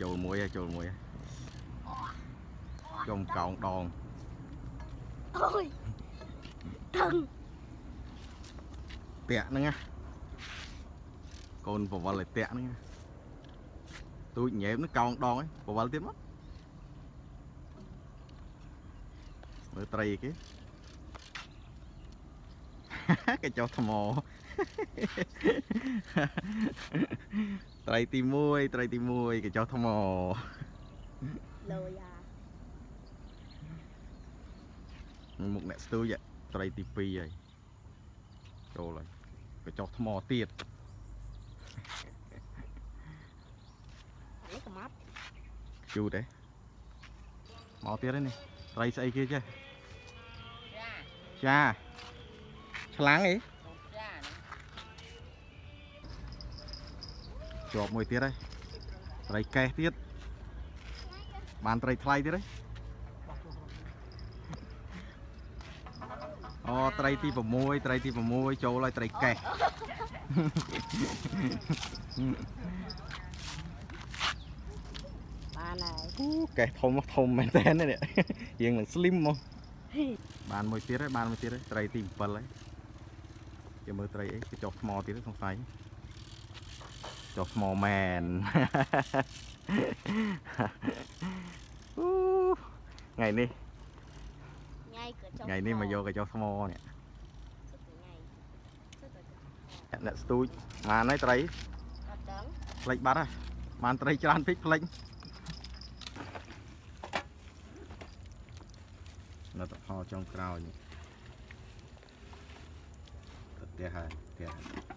ចូលមួយចំកោងដងអូយថឹងតាក់ហ្នឹងណាកូនបវលឲ្យតាក់ហ្នឹងទូចញ៉ែមហ្នឹងកោងដងបវលទៀតមកមើលត្រីគេកញ្ចុះថ្មត្រីទី1កញ្ចុះថ្មលយអាមុខអ្នកស្ទូចត្រីទី2ហើយចូលហើយកញ្ចុះថ្មទៀតនេះកំប់ជូតទេមកទៀតហើយនេះត្រីស្អីគេចេះចាឆ្លាំងអីជាប់មួយទៀតហើយត្រីកេះទៀតបានត្រីថ្លៃទៀតហើយអូត្រីទី6ចូលហើយត្រីកេះបានហើេយកះធំមែនតើនេះរៀងនឹងស្លីមមកបានមួយទៀតហើយត្រីទី7ហើយគេមើលត្រីអីគេចុះថ្មទៀតសង្ស័យចុះថ្មមែនថ្ងៃនេះមកយកកញ្ចុះថ្មនេះអ្នកស្ទូចបានហើយត្រីផ្លេចបាត់ហើយបានត្រីច្រើនពេកផ្លេចនៅតែហោចុងក្រោយនេះផ្ទះហើយ